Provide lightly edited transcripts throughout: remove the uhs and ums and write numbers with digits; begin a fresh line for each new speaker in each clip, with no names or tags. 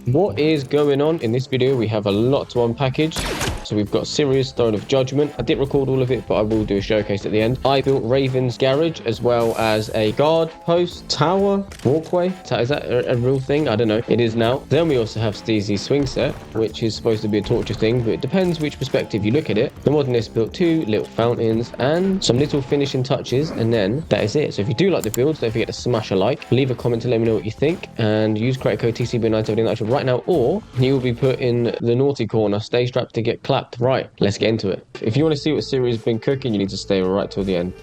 What is going on? In this video, we have a lot to unpackage. So we've got Syria's Throne of Judgment. I didn't record all of it, but I will do a showcase at the end. I built Raven's Garage, as well as a guard post, tower, walkway. Is that a real thing? I don't know. It is now. Then we also have Steezy's swing set, which is supposed to be a torture thing, but it depends which perspective you look at it. The modernist built 2 little fountains and some little finishing touches, and then that is it. So if you do like the builds, don't forget to smash a like, leave a comment to let me know what you think, and use credit code TCB979 right now, or you will be put in the naughty corner. Stay strapped to get clapped. Right, let's get into it. If you want to see what Syria's been cooking, you need to stay right till the end.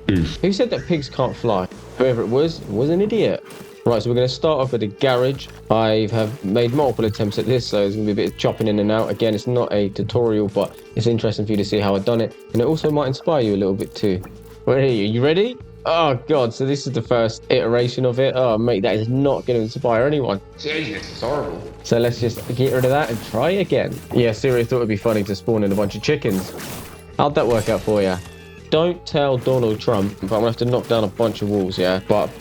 Who said that pigs can't fly? Whoever it was an idiot. Right, so we're going to start off with the garage. I have made multiple attempts at this, so there's going to be a bit of chopping in and out. Again, it's not a tutorial, but it's interesting for you to see how I've done it, and it also might inspire you a little bit too. Where are you? You ready? Oh god, so this is the first iteration of it. Oh mate, that is not going to inspire anyone.
Jesus, it's horrible.
So let's just get rid of that and try again. Yeah, Syria thought it'd be funny to spawn in a bunch of chickens. How'd that work out for you? Don't tell Donald Trump, but I'm gonna have to knock down a bunch of walls, yeah? But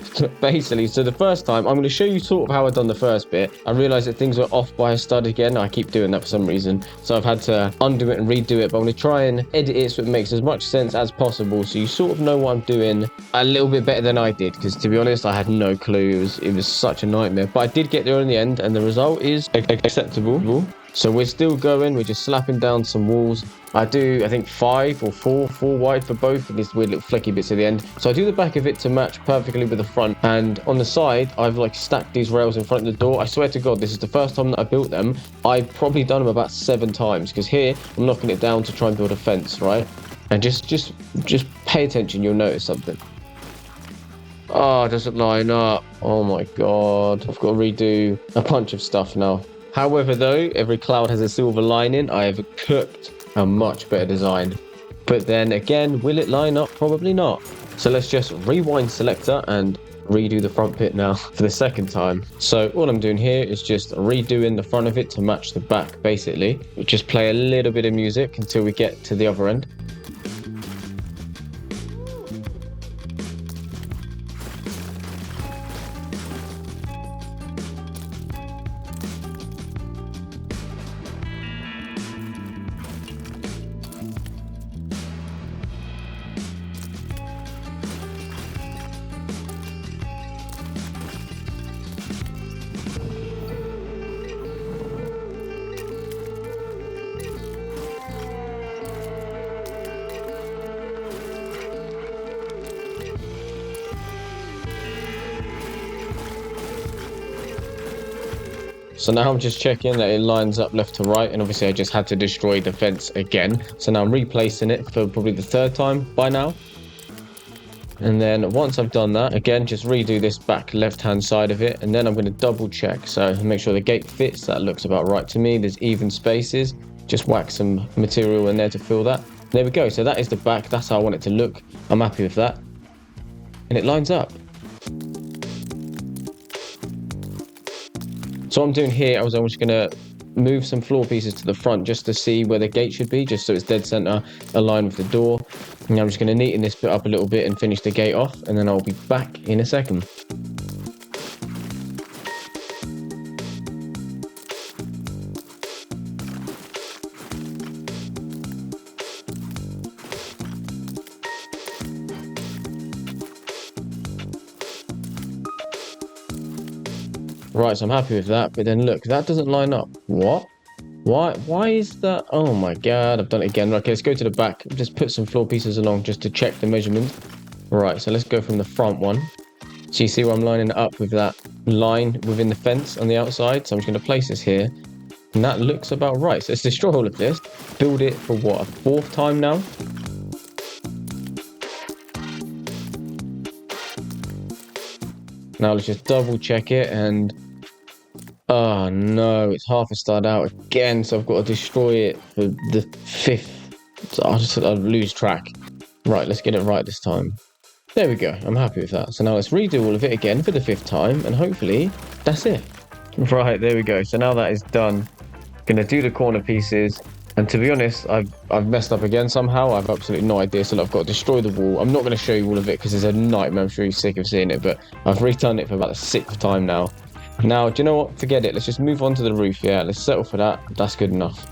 basically, so the first time, I'm gonna show you sort of how I've done the first bit. I realized that things were off by a stud again. I keep doing that for some reason. So I've had to undo it and redo it, but I'm gonna try and edit it so it makes as much sense as possible. So you sort of know what I'm doing a little bit better than I did, because to be honest, I had no clue. It was such a nightmare, but I did get there in the end, and the result is acceptable. So we're still going, we're just slapping down some walls. I do, I think 5 or 4 wide for both, and these weird little flecky bits at the end. So I do the back of it to match perfectly with the front, and on the side, I've like stacked these rails in front of the door. I swear to God, this is the first time that I built them. I've probably done them about 7 times, because here, I'm knocking it down to try and build a fence, right? And just pay attention, you'll notice something. Oh, it doesn't line up. Oh my God, I've got to redo a bunch of stuff now. However, though, every cloud has a silver lining. I have cooked a much better design. But then again, will it line up? Probably not. So let's just rewind selector and redo the front bit now for the second time. So all I'm doing here is just redoing the front of it to match the back, basically. We just play a little bit of music until we get to the other end. So now I'm just checking that it lines up left to right, and obviously I just had to destroy the fence again. So now I'm replacing it for probably the 3rd time by now. And then once I've done that, again, just redo this back left-hand side of it, and then I'm going to double check. So make sure the gate fits. That looks about right to me. There's even spaces. Just whack some material in there to fill that. There we go. So that is the back. That's how I want it to look. I'm happy with that. And it lines up. So what I'm doing here, I'm just going to move some floor pieces to the front just to see where the gate should be, just so it's dead center aligned with the door. And I'm just going to neaten this bit up a little bit and finish the gate off, and then I'll be back in a second. Right, so I'm happy with that, but then look, that doesn't line up. What? Why is that? Oh my God, I've done it again. Okay, let's go to the back. Just put some floor pieces along just to check the measurements. Right, so let's go from the front one. So you see where I'm lining it up with that line within the fence on the outside? So I'm just going to place this here, and that looks about right. So let's destroy all of this. Build it for what, a 4th time now? Now let's just double check it, and oh no, it's half a stud out again, so I've got to destroy it for the 5th. So I'll lose track. Right, let's get it right this time. There we go, I'm happy with that. So now let's redo all of it again for the 5th time, and hopefully that's it. Right, there we go. So now that is done, gonna do the corner pieces. And to be honest, I've messed up again somehow. I've absolutely no idea. So I've got to destroy the wall. I'm not going to show you all of it because it's a nightmare. I'm sure you're sick of seeing it, but I've redone it for about the 6th time now. Now, do you know what? Forget it. Let's just move on to the roof. Yeah, let's settle for that. That's good enough.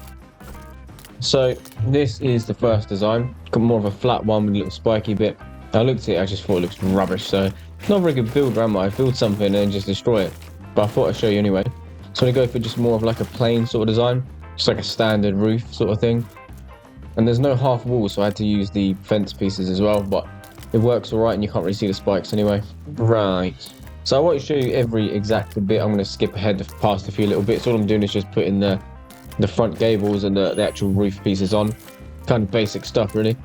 So this is the first design. Got more of a flat one with a little spiky bit. I looked at it, I just thought it looks rubbish. So it's not a very good build, am I? Build something and then just destroy it. But I thought I'd show you anyway. So I'm going to go for just more of like a plain sort of design. Just like a standard roof sort of thing. And there's no half wall, so I had to use the fence pieces as well. But it works alright and you can't really see the spikes anyway. Right. So I won't show you every exact bit. I'm going to skip ahead past a few little bits. All I'm doing is just putting the front gables and the actual roof pieces on. Kind of basic stuff, really.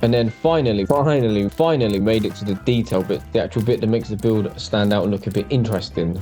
And then finally made it to the detail bit, the actual bit that makes the build stand out and look a bit interesting.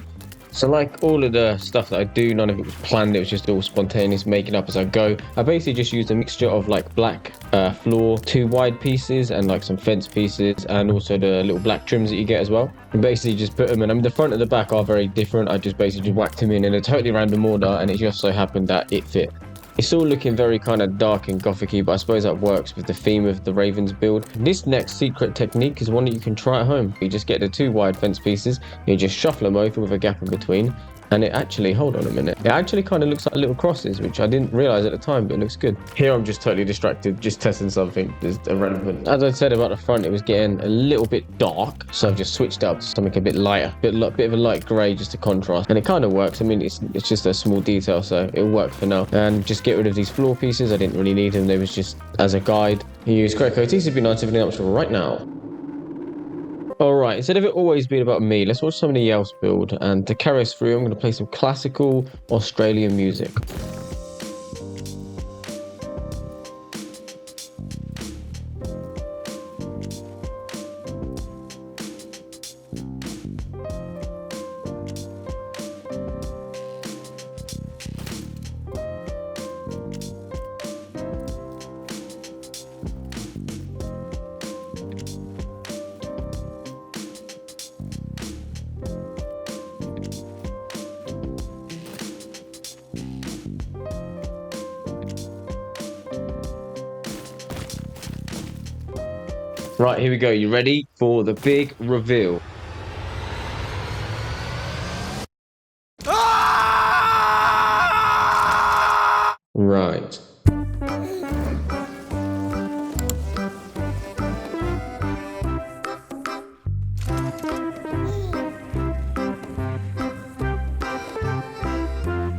So like all of the stuff that I do, none of it was planned, it was just all spontaneous, making up as I go. I basically just used a mixture of like black floor, 2 wide pieces and like some fence pieces and also the little black trims that you get as well. And basically just put them in. I mean, the front and the back are very different. I just basically whacked them in a totally random order and it just so happened that it fit. It's all looking very kind of dark and gothic-y, but I suppose that works with the theme of the Ravens build. This next secret technique is one that you can try at home. You just get the 2 wide fence pieces, you just shuffle them over with a gap in between, and it actually, hold on a minute, it actually kind of looks like little crosses, which I didn't realize at the time, but it looks good. Here I'm just totally distracted, just testing something that's irrelevant. As I said about the front, it was getting a little bit dark, so I've just switched up to something a bit lighter, bit of a light grey just to contrast, and it kind of works. I mean, it's just a small detail, so it'll work for now. And just get rid of these floor pieces. I didn't really need them, they was just as a guide. Use Greco TCP9 everything right now. Alright, instead of it always being about me, let's watch somebody else build. And to carry us through, I'm going to play some classical Australian music. Right, here we go. You ready for the big reveal? Right.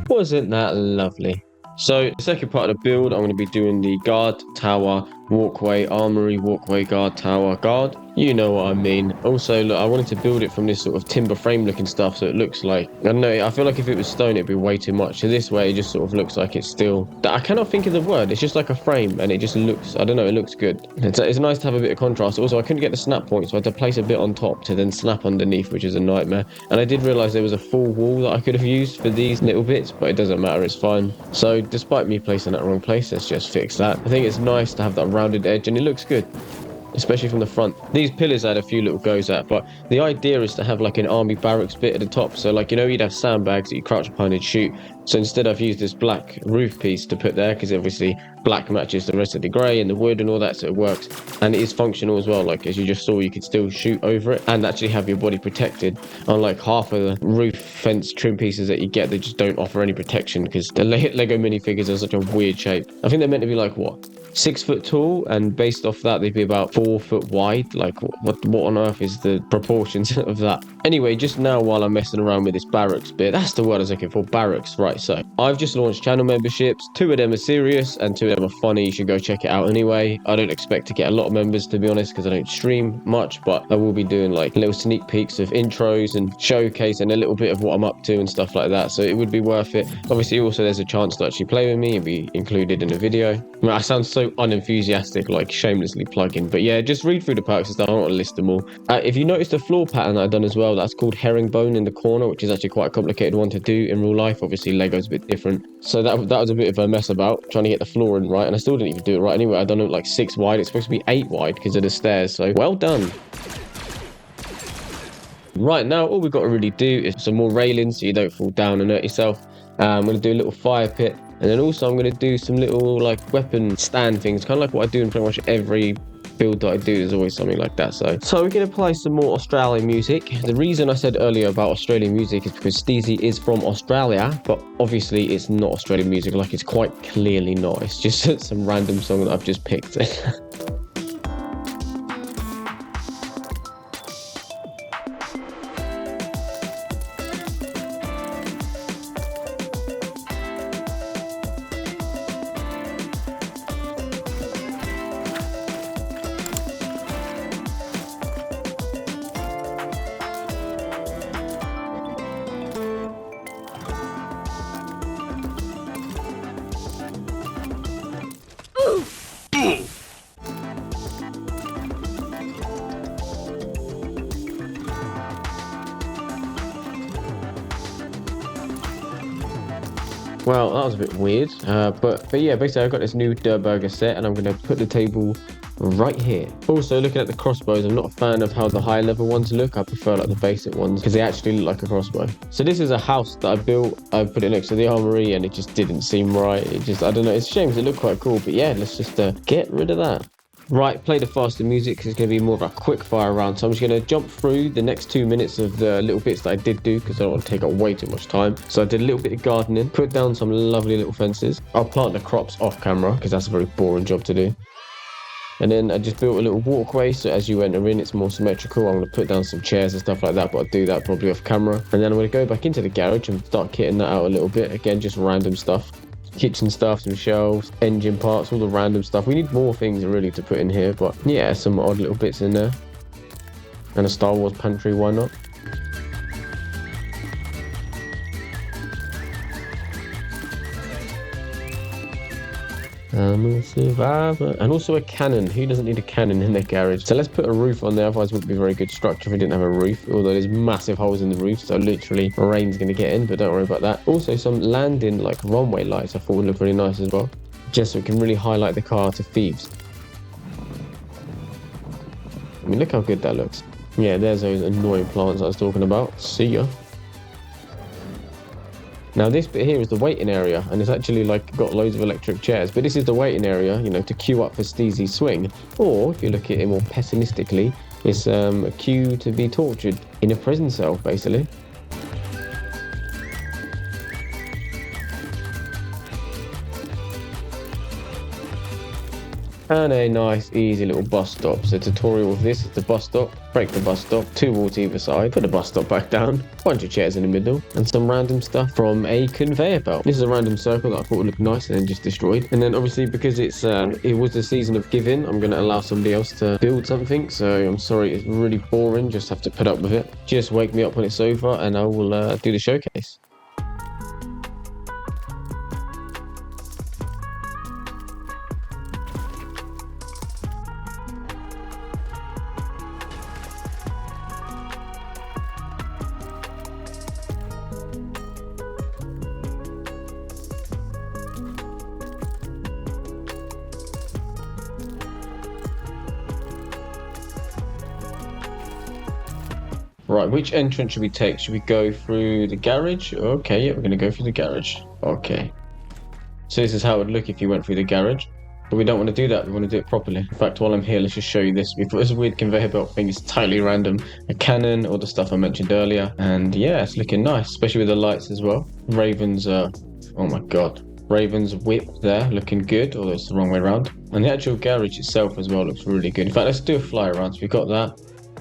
Wasn't that lovely? So the second part of the build, I'm going to be doing the guard, tower, walkway, armory, walkway, guard, tower, guard. You know what I mean. Also, look, I wanted to build it from this sort of timber frame looking stuff, so it looks like, I don't know, I feel like if it was stone, it'd be way too much. So this way, it just sort of looks like it's still, I cannot think of the word. It's just like a frame, and it just looks, I don't know, it looks good. It's nice to have a bit of contrast. Also, I couldn't get the snap point, so I had to place a bit on top to then snap underneath, which is a nightmare. And I did realize there was a full wall that I could have used for these little bits, but it doesn't matter, it's fine. So despite me placing that wrong place, let's just fix that. I think it's nice to have that rounded edge, and it looks good, especially from the front. These pillars I had a few little goes at, but the idea is to have like an army barracks bit at the top. So like, you know, you'd have sandbags that you crouch behind and shoot. So instead I've used this black roof piece to put there, because obviously black matches the rest of the grey and the wood and all that, so it works. And it is functional as well. Like, as you just saw, you could still shoot over it and actually have your body protected. Unlike half of the roof fence trim pieces that you get, they just don't offer any protection, because the Lego minifigures are such a weird shape. I think they're meant to be like, what, 6 foot tall, and based off that they'd be about 4 foot wide. Like, what on earth is the proportions of that? Anyway, just now while I'm messing around with this barracks bit, that's the word I was looking for, barracks. Right, so I've just launched channel memberships. 2 of them are serious and 2 of them are funny. You should go check it out anyway. I don't expect to get a lot of members, to be honest, because I don't stream much, but I will be doing like little sneak peeks of intros and showcase and a little bit of what I'm up to and stuff like that, so it would be worth it. Obviously, also there's a chance to actually play with me and be included in a video. I mean, I sound so unenthusiastic, like shamelessly plugging, but yeah, just read through the perks and stuff. I don't want to list them all. If you notice the floor pattern that I've done as well, that's called herringbone in the corner, which is actually quite a complicated one to do in real life. Obviously Lego's a bit different, so that was a bit of a mess about trying to get the flooring right, and I still didn't even do it right anyway. I done it like 6 wide. It's supposed to be 8 wide because of the stairs, so well done. Right, now all we've got to really do is some more railings so you don't fall down and hurt yourself. I'm going to do a little fire pit, and then also I'm going to do some little like weapon stand things, kind of like what I do in pretty much every build that I do, there's always something like that. So we're going to play some more Australian music. The reason I said earlier about Australian music is because Steezy is from Australia, but obviously it's not Australian music. Like, it's quite clearly not. It's just some random song that I've just picked. Well, that was a bit weird, but yeah, basically I've got this new dirt burger set and I'm going to put the table right here. Also, looking at the crossbows, I'm not a fan of how the high level ones look. I prefer like the basic ones because they actually look like a crossbow. So this is a house that I built. I put it next to the armory and it just didn't seem right. It just, I don't know, it's a shame because it looked quite cool, but yeah, let's just get rid of that. Right, play the faster music because it's going to be more of a quick fire round. So I'm just going to jump through the next 2 minutes of the little bits that I did do because I don't want to take up way too much time. So I did a little bit of gardening, put down some lovely little fences. I'll plant the crops off camera because that's a very boring job to do. And then I just built a little walkway, so as you enter in, it's more symmetrical. I'm going to put down some chairs and stuff like that, but I'll do that probably off camera. And then I'm going to go back into the garage and start kitting that out a little bit. Again, just random stuff. Kitchen stuff, some shelves, engine parts, all the random stuff. We need more things really to put in here, but yeah, some odd little bits in there. And a Star Wars pantry, why not? I'm a survivor. And also a cannon. Who doesn't need a cannon in their garage? So let's put a roof on there, otherwise it wouldn't be a very good structure if we didn't have a roof. Although there's massive holes in the roof, so literally rain's going to get in, but don't worry about that. Also some landing like runway lights I thought would look really nice as well. Just so we can really highlight the car to thieves. I mean, look how good that looks. Yeah, there's those annoying plants I was talking about. See ya. Now this bit here is the waiting area, and it's actually like got loads of electric chairs, but this is the waiting area, you know, to queue up for Steezy's swing. Or if you look at it more pessimistically, it's a queue to be tortured in a prison cell, basically. And a nice easy little bus stop. So tutorial of this is the bus stop, break the bus stop, 2 walls either side, put the bus stop back down, bunch of chairs in the middle, and some random stuff from a conveyor belt. This is a random circle that I thought would look nice and then just destroyed. And then obviously because it was the season of giving, I'm going to allow somebody else to build something. So I'm sorry, it's really boring, just have to put up with it. Just wake me up when it's over and I will do the showcase. Right, which entrance should we take? Should we go through the garage? Okay, yeah, we're going to go through the garage. Okay. So this is how it would look if you went through the garage. But we don't want to do that. We want to do it properly. In fact, while I'm here, let's just show you this. We put this weird conveyor belt thing. It's totally random. A cannon, all the stuff I mentioned earlier. And yeah, it's looking nice, especially with the lights as well. Raven's, oh my God. Raven's whip there, looking good, although it's the wrong way around. And the actual garage itself as well looks really good. In fact, let's do a fly around. So we've got that.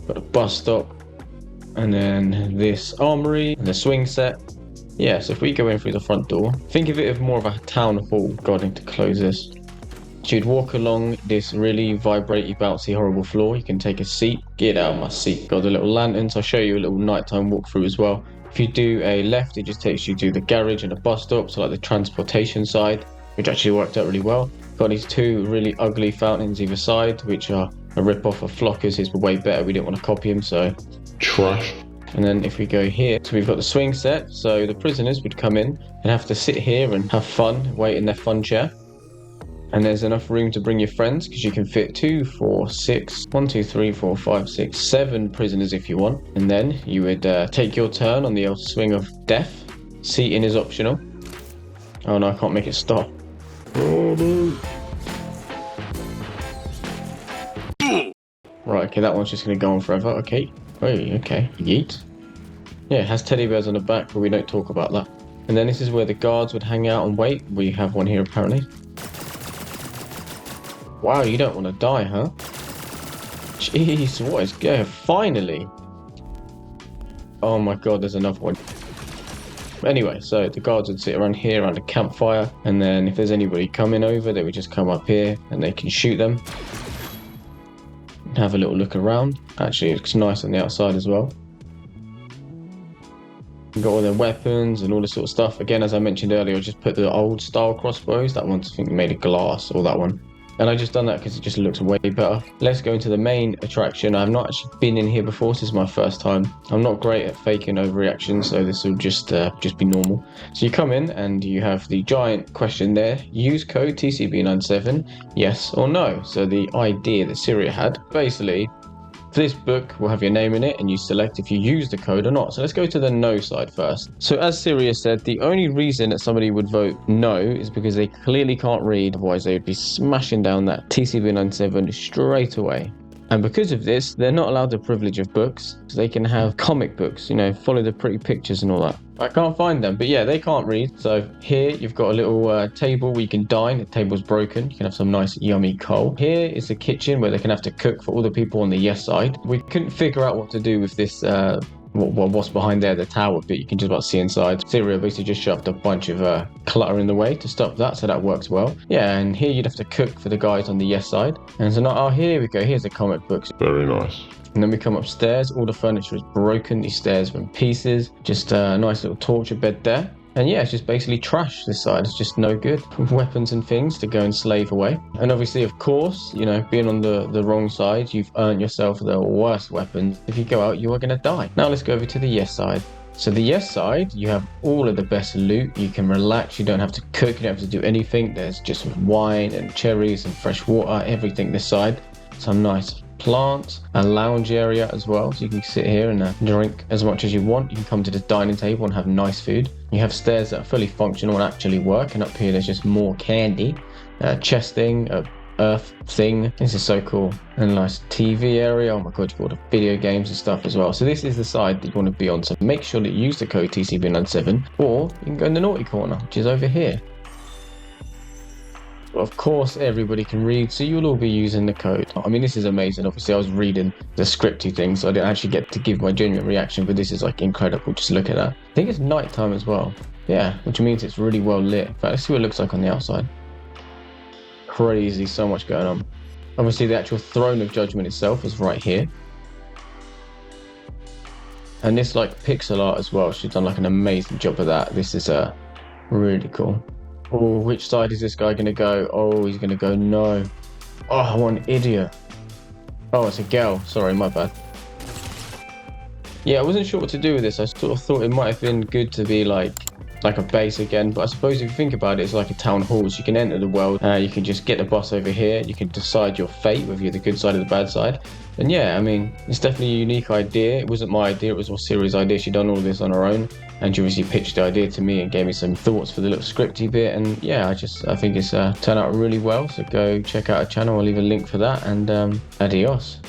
Got a bus stop. And then this armory and the swing set. Yeah, so if we go in through the front door, think of it as more of a town hall. God, I need to close this. So you'd walk along this really vibraty, bouncy, horrible floor. You can take a seat. Get out of my seat. Got the little lanterns. I'll show you a little nighttime walkthrough as well. If you do a left, it just takes you to the garage and a bus stop, so like the transportation side, which actually worked out really well. Got these 2 really ugly fountains either side, which are a rip-off of Flocker's. His were way better. We didn't want to copy him, so trash. And then if we go here, so we've got the swing set. So the prisoners would come in and have to sit here and have fun, wait in their fun chair. And there's enough room to bring your friends because you can fit 2, 4, 6, 1, 2, 3, 4, 5, 6, 7 prisoners if you want. And then you would take your turn on the old swing of death. Seating is optional. Oh no, I can't make it stop. Oh no. Okay, that one's just going to go on forever. Okay. Oh, okay. Yeet. Yeah, it has teddy bears on the back, but we don't talk about that. And then this is where the guards would hang out and wait. We have one here, apparently. Wow, you don't want to die, huh? Jeez, what is going? Finally. Oh my god, there's another one. Anyway, so the guards would sit around here around a campfire, and then if there's anybody coming over, they would just come up here and they can shoot them. And have a little look around. Actually, it's nice on the outside as well. You've got all their weapons and all this sort of stuff. Again, as I mentioned earlier, I just put the old style crossbows. That one's, I think, made of glass, or that one. And I just done that because it just looks way better. Let's go into the main attraction. I've not actually been in here before. This is my first time. I'm not great at faking overreactions, so this will just be normal. So you come in and you have the giant question there. Use code TCB97, yes or no. So the idea that Syria had, basically, this book will have your name in it and you select if you use the code or not. So let's go to the no side first. So as Sirius said, the only reason that somebody would vote no is because they clearly can't read, otherwise they would be smashing down that TCB97 straight away. And because of this, they're not allowed the privilege of books. So they can have comic books, you know, follow the pretty pictures and all that. I can't find them, but yeah, they can't read. So here you've got a little table where you can dine. The table's broken. You can have some nice yummy coal. Here is the kitchen where they can have to cook for all the people on the yes side. We couldn't figure out what to do with this what's behind there, the tower bit. You can just about see inside. Syria basically just shoved a bunch of clutter in the way to stop that, so that works well. Yeah, and here you'd have to cook for the guys on the yes side. And so now, oh, here we go. Here's the comic books.
Very nice.
And then we come upstairs. All the furniture is broken. These stairs are in pieces. Just a nice little torture bed there. And yeah, it's just basically trash, this side. It's just no good. Weapons and things to go and slave away. And obviously, of course, you know, being on the wrong side, you've earned yourself the worst weapons. If you go out, you are going to die. Now let's go over to the yes side. So the yes side, you have all of the best loot. You can relax. You don't have to cook. You don't have to do anything. There's just wine and cherries and fresh water, everything this side. Some nice plants, a lounge area as well, so you can sit here and drink as much as you want. You can come to the dining table and have nice food. You have stairs that are fully functional and actually work, and up here there's just more candy, chesting, earth thing. This is so cool. And a nice TV area. Oh my god, you've got all the video games and stuff as well. So this is the side that you want to be on, so make sure that you use the code TCB97, or you can go in the naughty corner, which is over here. Of course, everybody can read, so you'll all be using the code. I mean, this is amazing. Obviously, I was reading the scripty thing, so I didn't actually get to give my genuine reaction, but this is like incredible. Just look at that. I think it's nighttime as well. Yeah, which means it's really well lit. In fact, let's see what it looks like on the outside. Crazy, so much going on. Obviously, the actual throne of judgment itself is right here. And this like pixel art as well. She's done like an amazing job of that. This is really cool. Oh, which side is this guy going to go? Oh, he's going to go no. Oh, what an idiot. Oh, it's a girl. Sorry, my bad. Yeah, I wasn't sure what to do with this. I sort of thought it might have been good to be like a base again. But I suppose if you think about it, it's like a town hall. So you can enter the world. You can just get the boss over here. You can decide your fate, whether you're the good side or the bad side. And yeah, I mean, it's definitely a unique idea. It wasn't my idea. It was all Siri's idea. She done all of this on her own. And she obviously pitched the idea to me and gave me some thoughts for the little scripty bit. And yeah, I think it's turned out really well. So go check out her channel. I'll leave a link for that. And adios.